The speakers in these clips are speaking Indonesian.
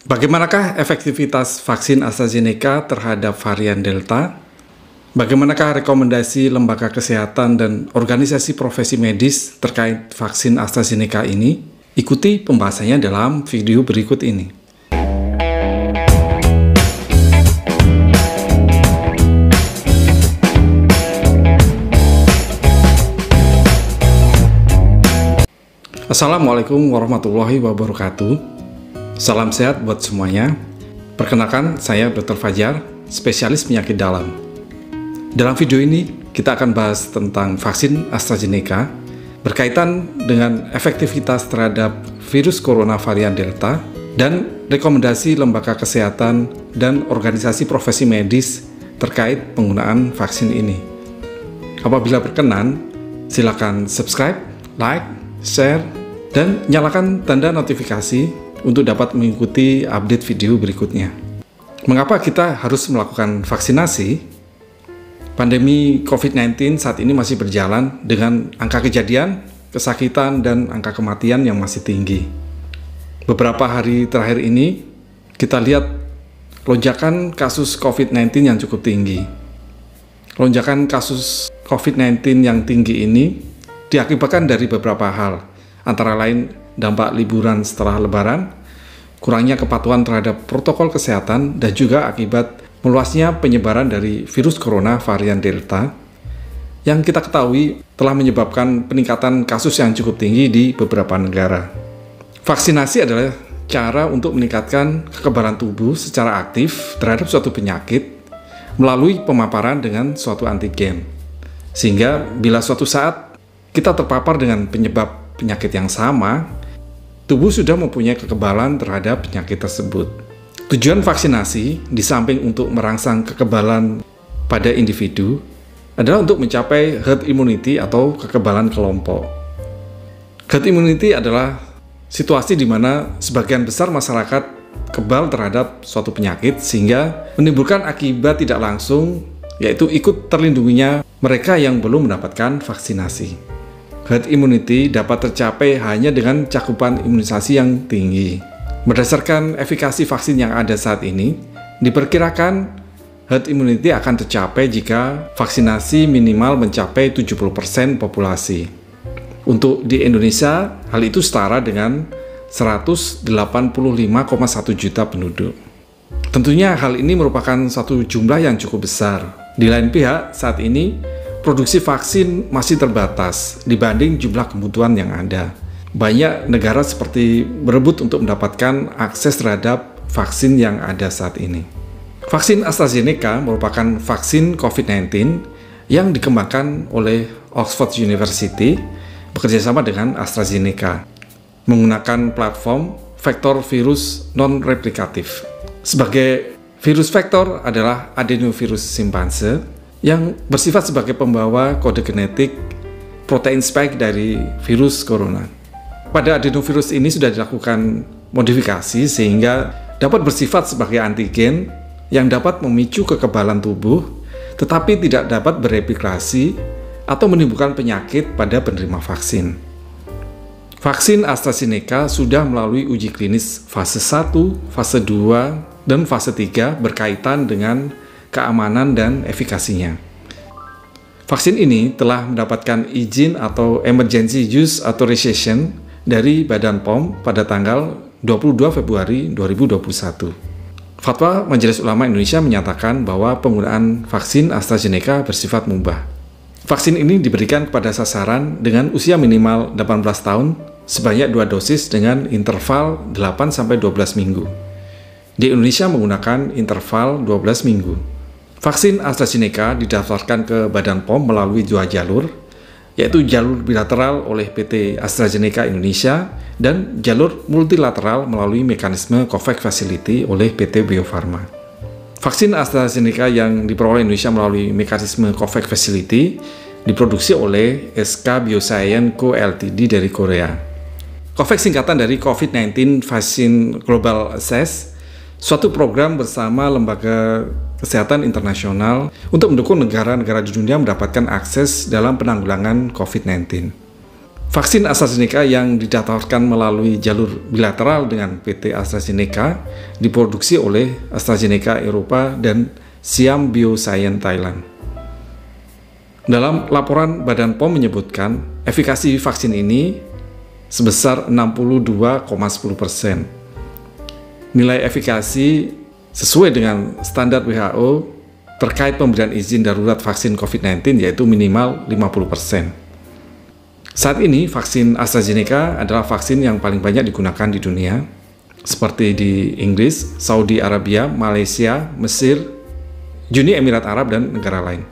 Bagaimanakah efektivitas vaksin AstraZeneca terhadap varian Delta? Bagaimanakah rekomendasi lembaga kesehatan dan organisasi profesi medis terkait vaksin AstraZeneca ini? Ikuti pembahasannya dalam video berikut ini. Assalamualaikum warahmatullahi wabarakatuh. Salam sehat buat semuanya. Perkenalkan, saya Dr. Fajar, spesialis penyakit dalam. Dalam video ini, kita akan bahas tentang vaksin AstraZeneca berkaitan dengan efektivitas terhadap virus corona varian Delta dan rekomendasi lembaga kesehatan dan organisasi profesi medis terkait penggunaan vaksin ini. Apabila berkenan, silakan subscribe, like, share, dan nyalakan tanda notifikasi untuk dapat mengikuti update video berikutnya. Mengapa kita harus melakukan vaksinasi? Pandemi COVID-19 saat ini masih berjalan dengan angka kejadian, kesakitan, dan angka kematian yang masih tinggi. Beberapa hari terakhir ini, kita lihat lonjakan kasus COVID-19 yang cukup tinggi. Lonjakan kasus COVID-19 yang tinggi ini diakibatkan dari beberapa hal, antara lain dampak liburan setelah Lebaran, kurangnya kepatuhan terhadap protokol kesehatan, dan juga akibat meluasnya penyebaran dari virus corona varian Delta yang kita ketahui telah menyebabkan peningkatan kasus yang cukup tinggi di beberapa negara. Vaksinasi adalah cara untuk meningkatkan kekebalan tubuh secara aktif terhadap suatu penyakit melalui pemaparan dengan suatu antigen. Sehingga bila suatu saat kita terpapar dengan penyebab penyakit yang sama, tubuh sudah mempunyai kekebalan terhadap penyakit tersebut. Tujuan vaksinasi, di samping untuk merangsang kekebalan pada individu, adalah untuk mencapai herd immunity atau kekebalan kelompok. Herd immunity adalah situasi di mana sebagian besar masyarakat kebal terhadap suatu penyakit sehingga menimbulkan akibat tidak langsung, yaitu ikut terlindunginya mereka yang belum mendapatkan vaksinasi. Herd immunity dapat tercapai hanya dengan cakupan imunisasi yang tinggi. Berdasarkan efikasi vaksin yang ada saat ini, diperkirakan herd immunity akan tercapai jika vaksinasi minimal mencapai 70% populasi. Untuk di Indonesia, hal itu setara dengan 185,1 juta penduduk. Tentunya hal ini merupakan satu jumlah yang cukup besar. Di lain pihak, saat ini produksi vaksin masih terbatas dibanding jumlah kebutuhan yang ada. Banyak negara seperti berebut untuk mendapatkan akses terhadap vaksin yang ada saat ini. Vaksin AstraZeneca merupakan vaksin COVID-19 yang dikembangkan oleh Oxford University bekerjasama dengan AstraZeneca menggunakan platform vektor virus non-replikatif. Sebagai virus vektor adalah adenovirus simpanse yang bersifat sebagai pembawa kode genetik protein spike dari virus corona. Pada adenovirus ini sudah dilakukan modifikasi sehingga dapat bersifat sebagai antigen yang dapat memicu kekebalan tubuh, tetapi tidak dapat bereplikasi atau menimbulkan penyakit pada penerima vaksin. Vaksin AstraZeneca sudah melalui uji klinis fase 1, fase 2, dan fase 3 berkaitan dengan keamanan dan efikasinya. Vaksin ini telah mendapatkan izin atau Emergency Use Authorization dari Badan POM pada tanggal 22 Februari 2021. Fatwa Majelis Ulama Indonesia menyatakan bahwa penggunaan vaksin AstraZeneca bersifat mubah. Vaksin ini diberikan kepada sasaran dengan usia minimal 18 tahun sebanyak 2 dosis dengan interval 8-12 minggu. Di Indonesia menggunakan interval 12 minggu. Vaksin AstraZeneca didaftarkan ke Badan POM melalui 2 jalur, yaitu jalur bilateral oleh PT AstraZeneca Indonesia dan jalur multilateral melalui mekanisme COVAX Facility oleh PT Bio Farma. Vaksin AstraZeneca yang diperoleh Indonesia melalui mekanisme COVAX Facility diproduksi oleh SK Bioscience Co. Ltd. dari Korea. COVAX singkatan dari COVID-19 Vaccine Global Access, suatu program bersama lembaga kesehatan internasional untuk mendukung negara-negara di dunia mendapatkan akses dalam penanggulangan COVID-19. Vaksin AstraZeneca yang didaftarkan melalui jalur bilateral dengan PT AstraZeneca diproduksi oleh AstraZeneca Eropa dan Siam Bioscience Thailand. Dalam laporan Badan POM menyebutkan efikasi vaksin ini sebesar 62,10%. Nilai efikasi sesuai dengan standar WHO terkait pemberian izin darurat vaksin COVID-19 yaitu minimal 50%. Saat ini, vaksin AstraZeneca adalah vaksin yang paling banyak digunakan di dunia, seperti di Inggris, Saudi Arabia, Malaysia, Mesir, Uni Emirat Arab, dan negara lain.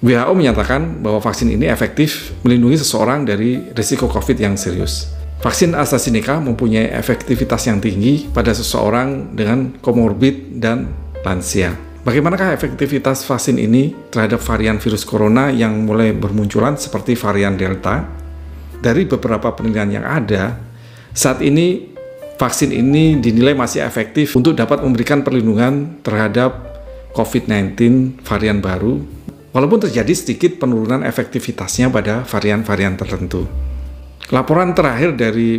WHO menyatakan bahwa vaksin ini efektif melindungi seseorang dari risiko COVID yang serius. Vaksin AstraZeneca mempunyai efektivitas yang tinggi pada seseorang dengan komorbid dan lansia. Bagaimanakah efektivitas vaksin ini terhadap varian virus corona yang mulai bermunculan seperti varian Delta? Dari beberapa penelitian yang ada, saat ini vaksin ini dinilai masih efektif untuk dapat memberikan perlindungan terhadap COVID-19 varian baru, walaupun terjadi sedikit penurunan efektivitasnya pada varian-varian tertentu. Laporan terakhir dari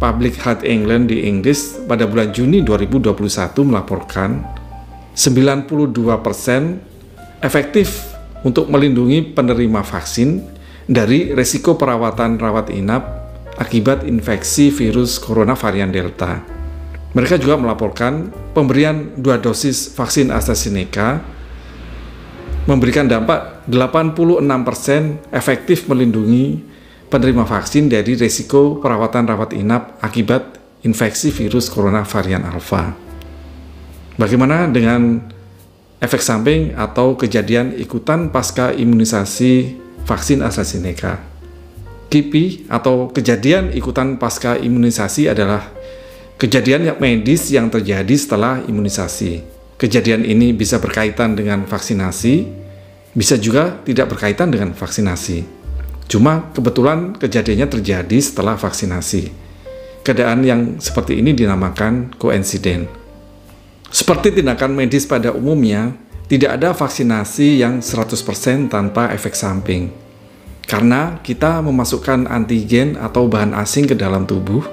Public Health England di Inggris pada bulan Juni 2021 melaporkan 92% efektif untuk melindungi penerima vaksin dari risiko perawatan rawat inap akibat infeksi virus corona varian Delta. Mereka juga melaporkan pemberian 2 dosis vaksin AstraZeneca memberikan dampak 86% efektif melindungi penerima vaksin dari risiko perawatan rawat inap akibat infeksi virus corona varian Alpha. Bagaimana dengan efek samping atau kejadian ikutan pasca imunisasi vaksin AstraZeneca? KIPI atau kejadian ikutan pasca imunisasi adalah kejadian medis yang terjadi setelah imunisasi. Kejadian ini bisa berkaitan dengan vaksinasi, bisa juga tidak berkaitan dengan vaksinasi. Cuma kebetulan kejadiannya terjadi setelah vaksinasi. Keadaan yang seperti ini dinamakan koinsiden. Seperti tindakan medis pada umumnya, tidak ada vaksinasi yang 100% tanpa efek samping. Karena kita memasukkan antigen atau bahan asing ke dalam tubuh,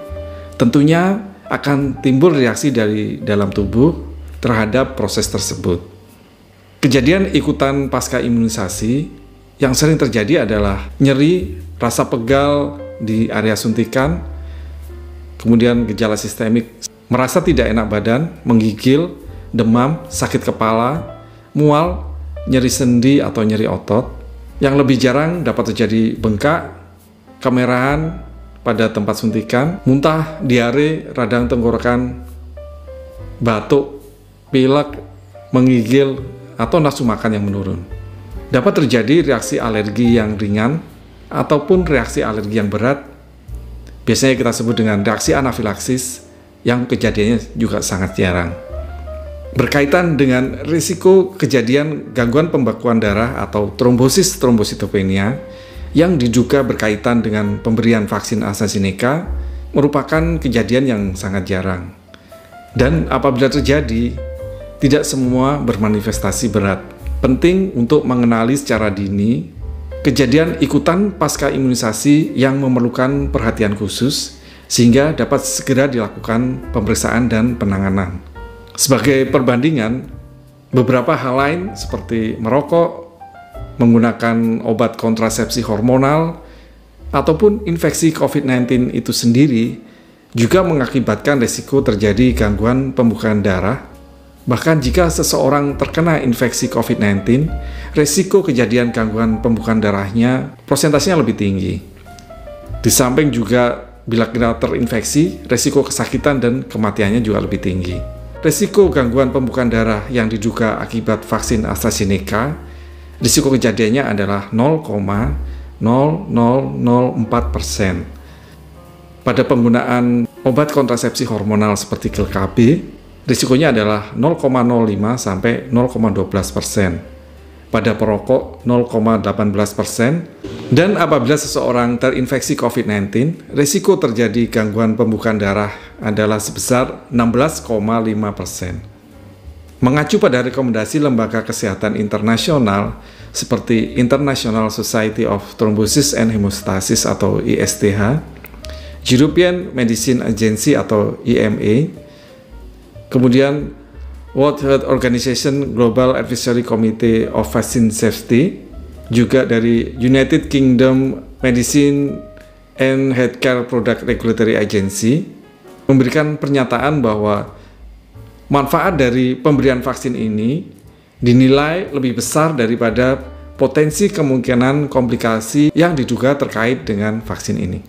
tentunya akan timbul reaksi dari dalam tubuh terhadap proses tersebut. Kejadian ikutan pasca imunisasi yang sering terjadi adalah nyeri, rasa pegal di area suntikan, kemudian gejala sistemik, merasa tidak enak badan, menggigil, demam, sakit kepala, mual, nyeri sendi atau nyeri otot. Yang lebih jarang dapat terjadi bengkak, kemerahan pada tempat suntikan, muntah, diare, radang tenggorokan, batuk, pilek, menggigil, atau nafsu makan yang menurun. Dapat terjadi reaksi alergi yang ringan ataupun reaksi alergi yang berat. Biasanya kita sebut dengan reaksi anafilaksis, yang kejadiannya juga sangat jarang. Berkaitan dengan risiko kejadian gangguan pembekuan darah atau trombosis trombositopenia yang diduga berkaitan dengan pemberian vaksin AstraZeneca merupakan kejadian yang sangat jarang. Dan apabila terjadi, tidak semua bermanifestasi berat. Penting untuk mengenali secara dini kejadian ikutan pasca imunisasi yang memerlukan perhatian khusus, sehingga dapat segera dilakukan pemeriksaan dan penanganan. Sebagai perbandingan, beberapa hal lain seperti merokok, menggunakan obat kontrasepsi hormonal, ataupun infeksi COVID-19 itu sendiri juga mengakibatkan risiko terjadi gangguan pembukaan darah. Bahkan jika seseorang terkena infeksi COVID-19, risiko kejadian gangguan pembukaan darahnya prosentasenya lebih tinggi. Di samping juga bila kita terinfeksi, risiko kesakitan dan kematiannya juga lebih tinggi. Risiko gangguan pembukaan darah yang diduga akibat vaksin AstraZeneca, risiko kejadiannya adalah 0,0004%. Pada penggunaan obat kontrasepsi hormonal seperti GelKB, risikonya adalah 0,05 sampai 0,12%. Pada perokok 0,18%, dan apabila seseorang terinfeksi COVID-19, risiko terjadi gangguan pembukaan darah adalah sebesar 16,5%. Mengacu pada rekomendasi lembaga kesehatan internasional seperti International Society of Thrombosis and Hemostasis atau ISTH, European Medicine Agency atau EMA, kemudian World Health Organization Global Advisory Committee of Vaccine Safety, juga dari United Kingdom Medicine and Healthcare Product Regulatory Agency, memberikan pernyataan bahwa manfaat dari pemberian vaksin ini dinilai lebih besar daripada potensi kemungkinan komplikasi yang diduga terkait dengan vaksin ini.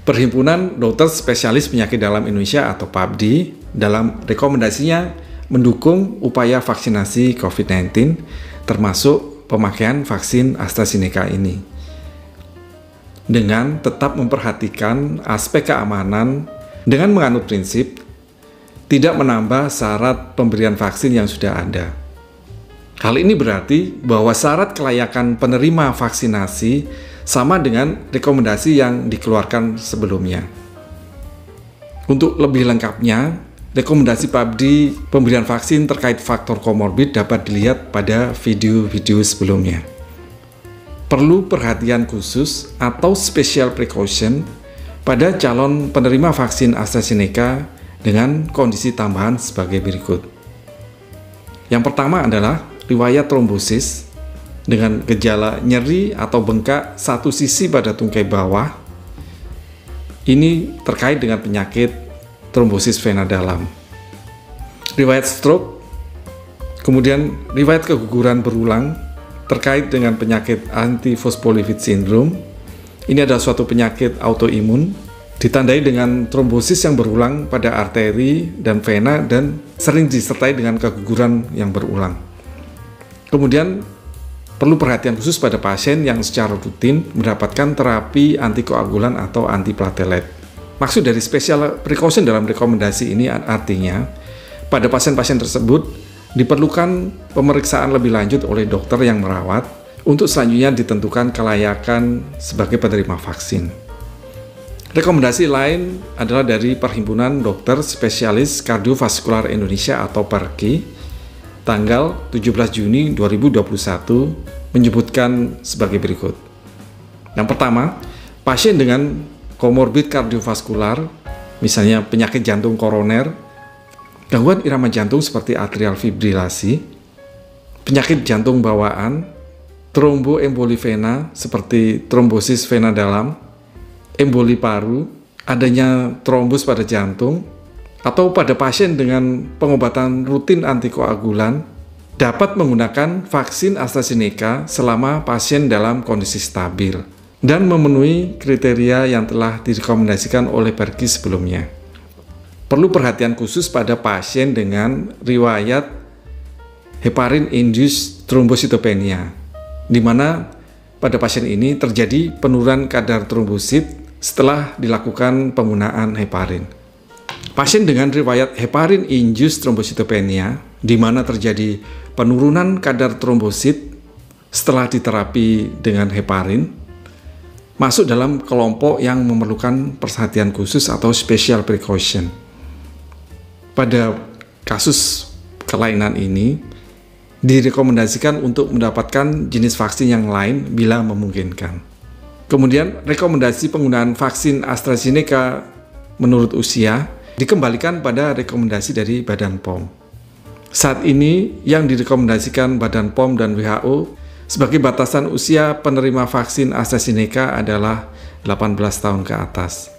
Perhimpunan Dokter Spesialis Penyakit Dalam Indonesia atau PAPDI dalam rekomendasinya mendukung upaya vaksinasi COVID-19 termasuk pemakaian vaksin AstraZeneca ini dengan tetap memperhatikan aspek keamanan dengan menganut prinsip tidak menambah syarat pemberian vaksin yang sudah ada. Hal ini berarti bahwa syarat kelayakan penerima vaksinasi sama dengan rekomendasi yang dikeluarkan sebelumnya. Untuk lebih lengkapnya, rekomendasi PAPDI pemberian vaksin terkait faktor komorbid dapat dilihat pada video-video sebelumnya. Perlu perhatian khusus atau special precaution pada calon penerima vaksin AstraZeneca dengan kondisi tambahan sebagai berikut. Yang pertama adalah riwayat trombosis dengan gejala nyeri atau bengkak satu sisi pada tungkai bawah. Ini terkait dengan penyakit trombosis vena dalam. Riwayat stroke, kemudian riwayat keguguran berulang terkait dengan penyakit anti-phospholipid syndrome. Ini adalah suatu penyakit autoimun ditandai dengan trombosis yang berulang pada arteri dan vena dan sering disertai dengan keguguran yang berulang. Kemudian perlu perhatian khusus pada pasien yang secara rutin mendapatkan terapi antikoagulan atau antiplatelet. Maksud dari special precaution dalam rekomendasi ini artinya pada pasien-pasien tersebut diperlukan pemeriksaan lebih lanjut oleh dokter yang merawat untuk selanjutnya ditentukan kelayakan sebagai penerima vaksin. Rekomendasi lain adalah dari Perhimpunan Dokter Spesialis Kardiovaskular Indonesia atau PERKI tanggal 17 Juni 2021 menyebutkan sebagai berikut. Yang pertama, pasien dengan komorbid kardiovaskular, misalnya penyakit jantung koroner, gangguan irama jantung seperti atrial fibrilasi, penyakit jantung bawaan, tromboemboli vena seperti trombosis vena dalam, emboli paru, adanya trombus pada jantung, atau pada pasien dengan pengobatan rutin antikoagulan dapat menggunakan vaksin AstraZeneca selama pasien dalam kondisi stabil dan memenuhi kriteria yang telah direkomendasikan oleh PERKI sebelumnya. Perlu perhatian khusus pada pasien dengan riwayat heparin-induced thrombocytopenia, di mana pada pasien ini terjadi penurunan kadar trombosit setelah dilakukan penggunaan heparin. Pasien dengan riwayat heparin-induced thrombocytopenia, di mana terjadi penurunan kadar trombosit setelah diterapi dengan heparin, masuk dalam kelompok yang memerlukan perhatian khusus atau special precaution. Pada kasus kelainan ini, direkomendasikan untuk mendapatkan jenis vaksin yang lain bila memungkinkan. Kemudian, rekomendasi penggunaan vaksin AstraZeneca menurut usia dikembalikan pada rekomendasi dari Badan POM. Saat ini, yang direkomendasikan Badan POM dan WHO sebagai batasan usia penerima vaksin AstraZeneca adalah 18 tahun ke atas.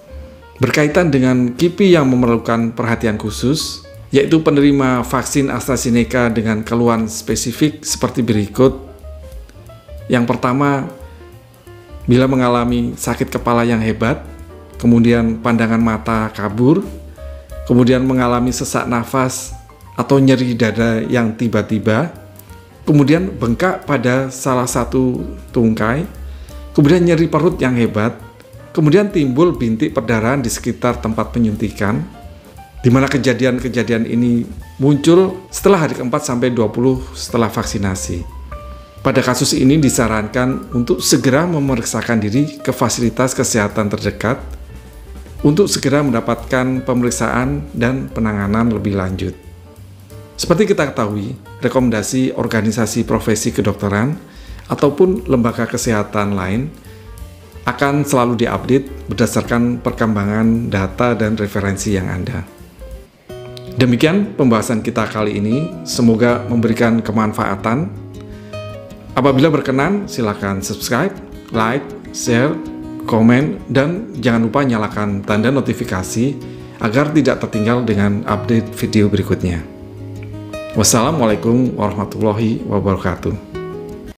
Berkaitan dengan KIPI yang memerlukan perhatian khusus, yaitu penerima vaksin AstraZeneca dengan keluhan spesifik seperti berikut. Yang pertama, bila mengalami sakit kepala yang hebat, kemudian pandangan mata kabur, kemudian mengalami sesak nafas atau nyeri dada yang tiba-tiba, kemudian bengkak pada salah satu tungkai, kemudian nyeri perut yang hebat, kemudian timbul bintik perdarahan di sekitar tempat penyuntikan, di mana kejadian-kejadian ini muncul setelah hari ke-4 sampai 20 setelah vaksinasi. Pada kasus ini disarankan untuk segera memeriksakan diri ke fasilitas kesehatan terdekat untuk segera mendapatkan pemeriksaan dan penanganan lebih lanjut. Seperti kita ketahui, rekomendasi organisasi profesi kedokteran ataupun lembaga kesehatan lain akan selalu diupdate berdasarkan perkembangan data dan referensi yang ada. Demikian pembahasan kita kali ini, semoga memberikan kemanfaatan. Apabila berkenan, silakan subscribe, like, share, komen, dan jangan lupa nyalakan tanda notifikasi agar tidak tertinggal dengan update video berikutnya. Wassalamualaikum warahmatullahi wabarakatuh.